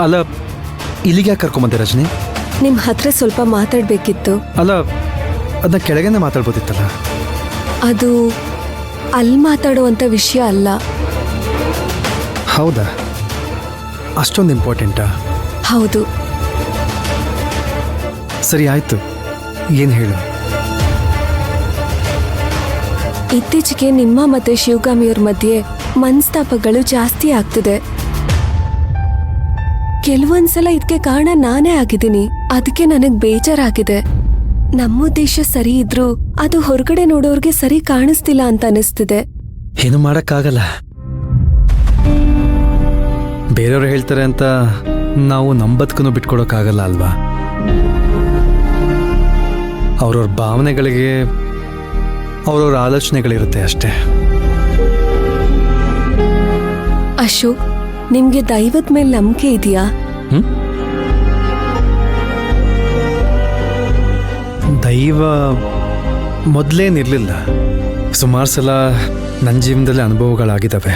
ಅಲ್ಲ, ಇಲ್ಲಿಗೆ ಯಾಕೆ ಕರ್ಕೊಂಬಂದೆ ರಜನಿ? ನಿಮ್ ಹತ್ರ ಸ್ವಲ್ಪ ಮಾತಾಡ್ಬೇಕಿತ್ತು. ಅಲ್ಲ, ಅದನ್ನ ಕೆಳಗೇನೆ ಮಾತಾಡ್ಬೋದಿತ್ತಲ್ಲ. ಅದು ಅಲ್ಲಿ ಮಾತಾಡುವಂತ ವಿಷಯ ಅಲ್ಲ. ಹೌದಾ? ಅಷ್ಟೊಂದು ಇಂಪಾರ್ಟೆಂಟಾ? ಹೌದು. ಸರಿ, ಆಯ್ತು. ಏನು ಹೇಳು? ಇತ್ತೀಚೆಗೆ ನಿಮ್ಮ ಮತ್ತೆ ಶಿವಗಾಮಿಯವ್ರ ಮಧ್ಯೆ ಮನಸ್ತಾಪಗಳು ಜಾಸ್ತಿ ಆಗ್ತಿದೆ. ಕೆಲವೊಂದ್ಸಲ ಇದಕ್ಕೆ ಕಾರಣ ನಾನೇ ಆಗಿದ್ದೀನಿ. ಅದಕ್ಕೆ ನನಗ್ ಬೇಜಾರಾಗಿದೆ. ನಮ್ಮ ಉದ್ದೇಶ ಸರಿ ಇದ್ರೂ ಅದು ಹೊರಗಡೆ ನೋಡೋರ್ಗೆ ಸರಿ ಕಾಣಿಸ್ತಿಲ್ಲ ಅಂತ ಅನಿಸ್ತಿದೆ. ಏನು ಮಾಡಕ್ಕಾಗಲ್ಲ. ಬೇರೆಯವ್ರು ಹೇಳ್ತಾರೆ ಅಂತ ನಾವು ನಮ್ಮ ಬದುಕನ್ನು ಬಿಟ್ಕೊಡೋಕ್ಕಾಗಲ್ಲ ಅಲ್ವಾ? ಅವ್ರವ್ರ ಭಾವನೆಗಳಿಗೆ ಅವ್ರವ್ರ ಆಲೋಚನೆಗಳಿರುತ್ತೆ ಅಷ್ಟೇ. ಅಶೋಕ್, ನಿಮ್ಗೆ ದೈವದ ಮೇಲೆ ನಂಬಿಕೆ ಇದೆಯಾ? ದೈವ ಮೊದಲೇನಿರಲಿಲ್ಲ. ಸುಮಾರು ಸಲ ನನ್ನ ಜೀವನದಲ್ಲಿ ಅನುಭವಗಳಾಗಿದ್ದಾವೆ.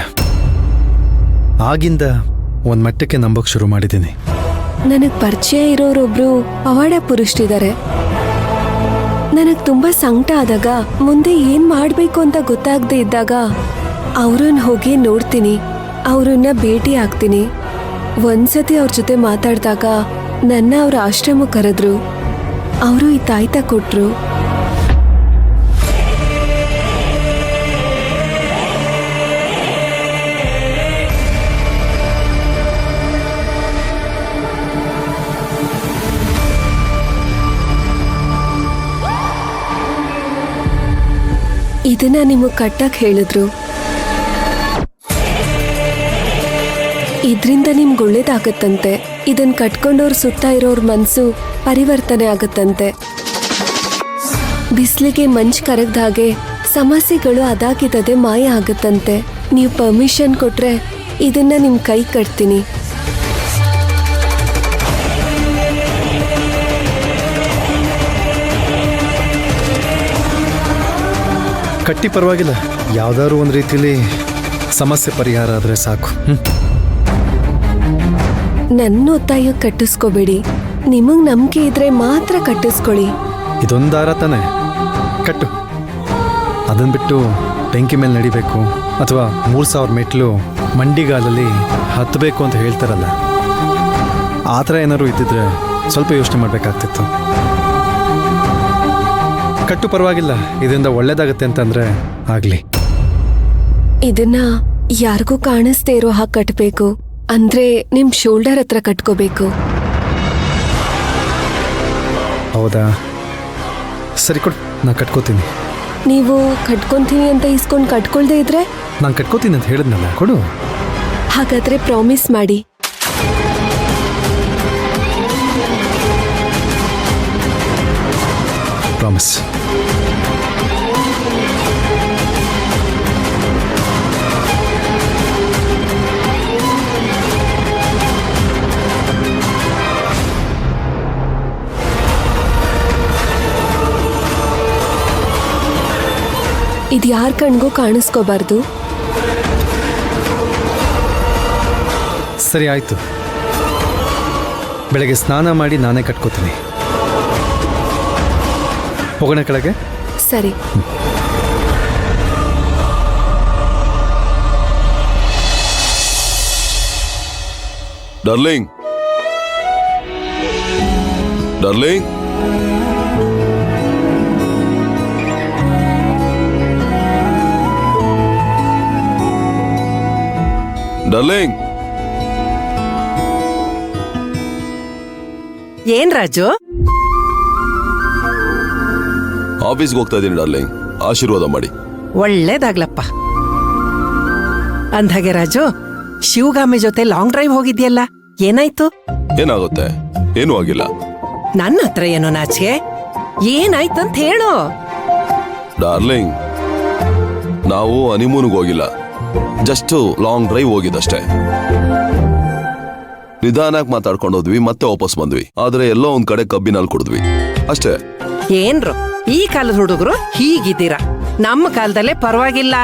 ಆಗಿಂದ ಒಂದು ಮಟ್ಟಕ್ಕೆ ನಂಬೋಕೆ ಶುರು ಮಾಡಿದ್ದೀನಿ. ನನಗ್ ಪರಿಚಯ ಇರೋರೊಬ್ರು ಪವಾಡ ಪುರುಷರಿದ್ದಾರೆ. ನನಗ್ ತುಂಬಾ ಸಂಕಟ ಆದಾಗ, ಮುಂದೆ ಏನ್ ಮಾಡ್ಬೇಕು ಅಂತ ಗೊತ್ತಾಗದೆ ಇದ್ದಾಗ ಅವ್ರನ್ನ ಹೋಗಿ ನೋಡ್ತೀನಿ, ಅವ್ರನ್ನ ಭೇಟಿ ಆಗ್ತೀನಿ. ಒಂದ್ಸತಿ ಅವ್ರ ಜೊತೆ ಮಾತಾಡಿದಾಗ ನನ್ನ ಅವ್ರ ಆಶ್ರಮ ಕರೆದ್ರು. ಅವರು ಈ ತಾಯ್ತ ಕೊಟ್ರು. ಇದನ್ನ ನಿಮಗ್ ಕಟ್ಟಕ್ ಹೇಳಿದ್ರು. ಇದ್ರಿಂದ ನಿಮ್ಗೆ ಒಳ್ಳೇದಾಗತ್ತಂತೆ. ಇದನ್ ಕಟ್ಕೊಂಡವ್ರ ಸುತ್ತ ಇರೋರ್ ಮನ್ಸು ಪರಿವರ್ತನೆ ಆಗತ್ತಂತೆ. ಬಿಸ್ಲಿಗೆ ಮಂಚ್ ಕರಗ್ದ ಹಾಗೆ ಸಮಸ್ಯೆಗಳು ಅದಾಗಿದ್ದದೆ ಮಾಯ ಆಗತ್ತಂತೆ. ನೀವು ಪರ್ಮಿಷನ್ ಕೊಟ್ರೆ ಇದನ್ನ ನಿಮ್ ಕೈ ಕಟ್ತೀನಿ. ಕಟ್ಟಿ, ಪರವಾಗಿಲ್ಲ. ಯಾವ್ದಾದ್ರು ಒಂದು ರೀತಿಲಿ ಸಮಸ್ಯೆ ಪರಿಹಾರ ಆದರೆ ಸಾಕು. ನನ್ನ ಒತ್ತಾಯ ಕಟ್ಟಿಸ್ಕೋಬೇಡಿ. ನಿಮಗ್ ನಂಬಿಕೆ ಇದ್ರೆ ಮಾತ್ರ ಕಟ್ಟಿಸ್ಕೊಳ್ಳಿ. ಇದೊಂದು ದಾರ ತಾನೆ, ಕಟ್ಟು. ಅದನ್ನ ಬಿಟ್ಟು ಬೆಂಕಿ ಮೇಲೆ ನಡಿಬೇಕು ಅಥವಾ 3000 ಮೆಟ್ಲು ಮಂಡಿಗಾಲಲ್ಲಿ ಹತ್ತಬೇಕು ಅಂತ ಹೇಳ್ತಾರಲ್ಲ, ಆ ಥರ ಏನಾದ್ರು ಇದ್ದಿದ್ರೆ ಸ್ವಲ್ಪ ಯೋಚನೆ ಮಾಡಬೇಕಾಗ್ತಿತ್ತು. ಕಟ್ಟು, ಪರವಾಗಿಲ್ಲ. ಇದರಿಂದ ಒಳ್ಳೇದಾಗತ್ತೆ ಅಂತಂದ್ರೆ ಆಗ್ಲಿ. ಇದನ್ನ ಯಾರಿಗೂ ಕಾಣಿಸ್ದೇ ಇರೋ ಹಾಗೆ ಕಟ್ಬೇಕು. ಅಂದ್ರೆ ನಿಮ್ ಶೋಲ್ಡರ್ ಹತ್ರ ಕಟ್ಕೋಬೇಕು. ಹೌದಾ? ಸರಿ, ಕೊಡು, ನಾನು ಕಟ್ಕೋತೀನಿ. ನೀವು ಕಟ್ಕೊಂತೀನಿ ಅಂತ ಇಸ್ಕೊಂಡು ಕಟ್ಕೊಳ್ದೇ ಇದ್ರೆ? ನಾನು ಕಟ್ಕೋತೀನಿ ಅಂತ ಹೇಳಿದ್ನಲ್ಲ, ಕೊಡು. ಹಾಗಾದ್ರೆ ಪ್ರಾಮಿಸ್ ಮಾಡಿ. ಪ್ರಾಮಿಸ್. ಇದು ಯಾರ ಕಣ್ಗೂ ಕಾಣಿಸ್ಕೋಬಾರ್ದು. ಸರಿ, ಆಯ್ತು. ಬೆಳಗ್ಗೆ ಸ್ನಾನ ಮಾಡಿ ನಾನೇ ಕಟ್ಕೋತೀನಿ. ಹೋಗೋಣ ಕೆಳಗೆ? ಸರಿ. Darling, darling, darling. ಏನ್ ರಾಜು? ಆಫೀಸ್ಗೆ ಹೋಗ್ತಾ ಇದ್ದೀನಿ ಡಾರ್ಲಿಂಗ್, ಆಶೀರ್ವಾದ ಮಾಡಿ. ಒಳ್ಳೇದಾಗ್ಲಪ್ಪ. ಅಂದ್ಹಾಗೆ ರಾಜು, ಶಿವಗಾಮಿ ಜೊತೆ ಲಾಂಗ್ ಡ್ರೈವ್ ಹೋಗಿದ್ಯಲ್ಲ, ಏನಾಯ್ತು? ಏನಾಗುತ್ತೆ? ಏನೂ ಆಗಿಲ್ಲ. ನನ್ನ ಹತ್ರ ಏನೋ ನಾಚಿಕೆ? ಏನಾಯ್ತಂತ ಹೇಳು. ಡಾರ್ಲಿಂಗ್, ನಾವು ಹನಿಮೂನ್ಗೆ ಹೋಗಿಲ್ಲ, ಜಸ್ಟ್ ಲಾಂಗ್ ಡ್ರೈವ್ ಹೋಗಿದ್ದಷ್ಟೇ. ನಿಧಾನಕ್ಕೆ ಮಾತಾಡ್ಕೊಂಡು ಹೋದ್ವಿ, ಮತ್ತೆ ವಾಪಸ್ ಬಂದ್ವಿ. ಆದ್ರೆ ಎಲ್ಲೋ ಒಂದ್ ಕಡೆ ಕಬ್ಬಿನಲ್ಲಿ ಕುಡಿದ್ವಿ ಅಷ್ಟೇ. ಏನ್ರು ಈ ಕಾಲದ ಹುಡುಗರು ಹೀಗಿದ್ದೀರಾ? ನಮ್ಮ ಕಾಲದಲ್ಲೇ ಪರವಾಗಿಲ್ಲ.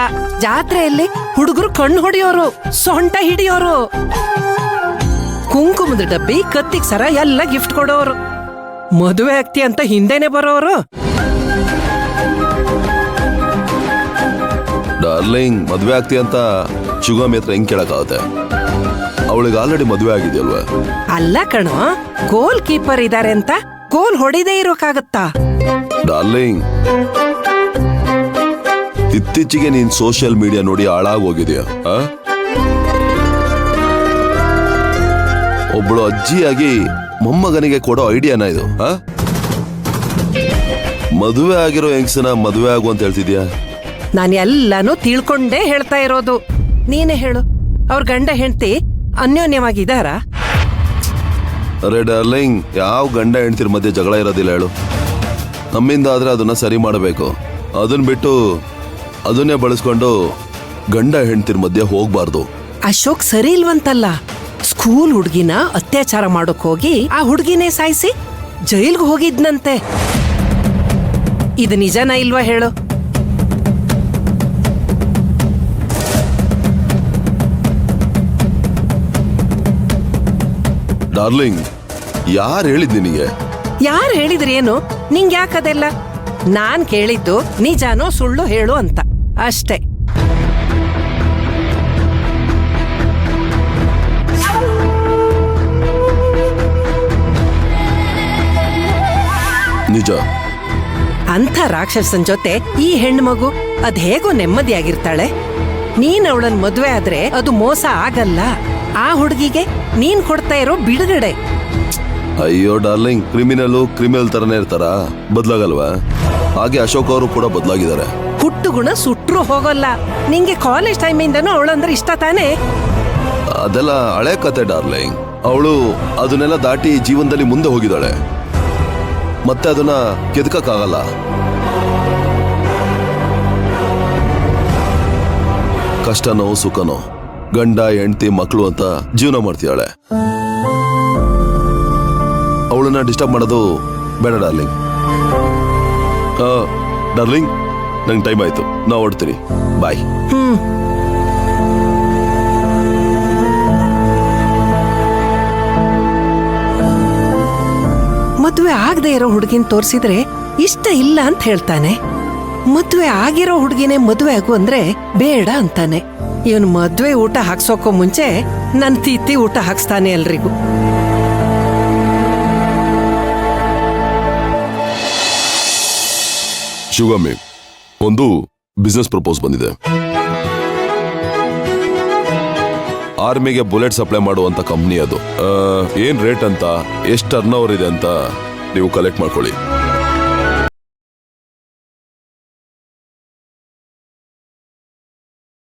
ಜಾತ್ರೆಯಲ್ಲಿ ಹುಡುಗರು ಕಣ್ಣು ಹೊಡೆಯೋರು, ಸೊಂಟ ಹಿಡಿಯೋರು. ಕುಂಕುಮದ ಡಬ್ಬಿ ಕತ್ತಿಗ್ ಸರ ಎಲ್ಲ ಗಿಫ್ಟ್ ಕೊಡೋರು. ಮದುವೆ ಆಗ್ತಿ ಅಂತ ಹಿಂದೆನೆ ಬರೋರು. ಡಾರ್ಲಿಂಗ್, ಮದ್ವೆ ಆಗ್ತಿ ಅಂತ ಶುಗಮಿ ಹತ್ರ ಹೆಂಗ್ ಕೇಳಕ್ಕಾಗತ್ತೆ? ಅವಳಿಗೆ ಆಲ್ರೆಡಿ ಮದ್ವೆ ಆಗಿದೆಯಲ್ವಾ? ಅಲ್ಲ ಕಣೋ, ಗೋಲ್ ಕೀಪರ್ ಇದಾರೆ ಅಂತ ಗೋಲ್ ಹೊಡಿದೇ ಇರೋಕ್ಕಾಗತ್ತಾ? ಡಾರ್ಲಿಂಗ್, ಇತ್ತೀಚೆಗೆ ನೀನ್ ಸೋಷಿಯಲ್ ಮೀಡಿಯಾ ನೋಡಿ ಹಾಳಾಗೋಗಿದ್ಯಾ? ಒಬ್ಬಳು ಅಜ್ಜಿಯಾಗಿ ಮೊಮ್ಮಗನಿಗೆ ಕೊಡೋ ಐಡಿಯಾನ ಇದು? ಮದುವೆ ಆಗಿರೋ ಹೆಂಗ್ಸನ ಮದುವೆ ಆಗು ಅಂತ ಹೇಳ್ತಿದ್ಯಾ? ನಾನು ಎಲ್ಲಾನು ತಿಳ್ಕೊಂಡೇ ಹೇಳ್ತಾ ಇರೋದು. ನೀನೇ ಹೇಳು, ಅವ್ರ ಗಂಡ ಹೆಂಡತಿ ಅನ್ಯೋನ್ಯವಾಗಿದಾರ? ಅರೆ ಡಾರ್ಲಿಂಗ್, ಯಾವ ಗಂಡ ಹೆಂಡ್ತಿರ ಮಧ್ಯೆ ಜಗಳ ಇರೋದಿಲ್ಲ ಹೇಳು. ನಮ್ಮಿಂದ ಆದ್ರೆ ಅದನ್ನ ಸರಿ ಮಾಡಬೇಕು. ಅದನ್ನ ಬಿಟ್ಟು ಅದನ್ನೇ ಬಳಸ್ಕೊಂಡು ಗಂಡ ಹೆಂಡ್ತಿರ ಮಧ್ಯೆ ಹೋಗ್ಬಾರ್ದು. ಅಶೋಕ್ ಸರಿ ಇಲ್ವಂತಲ್ಲ. ಸ್ಕೂಲ್ ಹುಡ್ಗಿನ ಅತ್ಯಾಚಾರ ಮಾಡೋಕ್ ಹೋಗಿ ಆ ಹುಡ್ಗಿನೇ ಸಾಯಿಸಿ ಜೈಲ್ಗೆ ಹೋಗಿದ್ನಂತೆ. ಇದು ನಿಜನಾ ಇಲ್ವಾ ಹೇಳು? ಡಾರ್ಲಿಂಗ್, ಯಾರು ಹೇಳಿದ್ ನಿನಗೆ? ಯಾರು ಹೇಳಿದ್ರಿ ಏನು? ನಿಂಗ್ ಯಾಕದೆಲ್ಲ? ನಾನ್ ಕೇಳಿದ್ದು ನಿಜಾನೋ ಸುಳ್ಳು ಹೇಳು ಅಂತ ಅಷ್ಟೇ. ನಿಜ. ಅಂಥ ರಾಕ್ಷಸನ್ ಜೊತೆ ಈ ಹೆಣ್ಮಗು ಅದ್ ಹೇಗೋ ನೆಮ್ಮದಿಯಾಗಿರ್ತಾಳೆ. ನೀನ್ ಅವಳನ್ ಮದ್ವೆ ಆದ್ರೆ ಅದು ಮೋಸ ಆಗಲ್ಲ. ಆ ಹುಡುಗಿಗೆ ನೀನ್ ಕೊಡ್ತಾ ಇರೋ ಬಿಡುಗಡೆ. ಅಯ್ಯೋ ಡಾರ್ಲಿಂಗ್, ಕ್ರಿಮಿನಲ್ ತರನೇ ಇರ್ತಾರ, ಬದ್ಲಾಗಲ್ವಾ? ಹಾಗೆ ಅಶೋಕ್ ಅವರು ಕೂಡ ಬದ್ಲಾಗಿದ್ದಾರೆ. ಹುಟ್ಟು ಗುಣ ಸುಟ್ರು ಹೋಗಲ್ಲ. ನಿಂಗೆ ಕಾಲೇಜ್ ಟೈಮಿಂದನೂ ಅವಳಂದ್ರೆ ಇಷ್ಟ ತಾನೇ? ಅದೆಲ್ಲ ಹಳೆ ಕತೆ ಡಾರ್ಲಿಂಗ್. ಅವಳು ಅದನ್ನೆಲ್ಲ ದಾಟಿ ಜೀವನದಲ್ಲಿ ಮುಂದೆ ಹೋಗಿದ್ದಾಳೆ. ಮತ್ತೆ ಅದನ್ನ ಕೆದಕಕ್ಕಾಗಲ್ಲ. ಕಷ್ಟನೋ ಸುಖನೋ, ಗಂಡ ಹೆಂಡತಿ ಮಕ್ಕಳು ಅಂತ ಜೀವನ ಮಾಡ್ತಿದ್ದಾಳೆ. ಅವಳನ್ನ ಡಿಸ್ಟರ್ಬ್ ಮಾಡೋದು ಬೇಡ ಡಾರ್ಲಿಂಗ್. ಡಾರ್ಲಿಂಗ್, ನಂಗೆ ಟೈಮ್ ಆಯ್ತು, ನಾ ಹೊಡ್ತೀನಿ. ಬಾಯ್. ಮದ್ವೆ ಆಗದೆ ಇರೋ ಹುಡುಗಿನ ತೋರಿಸಿದ್ರೆ ಇಷ್ಟ ಇಲ್ಲ ಅಂತ ಹೇಳ್ತಾನೆ. ಮದ್ವೆ ಆಗಿರೋ ಹುಡುಗಿನೇ ಮದ್ವೆ ಆಗು ಅಂದ್ರೆ ಬೇಡ ಅಂತಾನೆ. ಇವನ್ ಮದ್ವೆ ಊಟ ಹಾಕ್ಸೋಕೋ ಮುಂಚೆ ನನ್ ತಿತ್ತಿ ಊಟ ಹಾಕ್ಸ್ತಾನೆ ಎಲ್ರಿಗೂ. ಶಿವಮಿ, ಒಂದು ಬಿಸ್ನೆಸ್ ಪ್ರಪೋಸ್ ಬಂದಿದೆ. ಆರ್ಮಿಗೆ ಬುಲೆಟ್ ಸಪ್ಲೈ ಮಾಡುವಂತ ಕಂಪ್ನಿ ಅದು. ಏನ್ ರೇಟ್ ಅಂತ, ಎಷ್ಟು ಟರ್ನ್ ಓವರ್ ಇದೆ ಅಂತ ನೀವು ಕಲೆಕ್ಟ್ ಮಾಡ್ಕೊಳ್ಳಿ.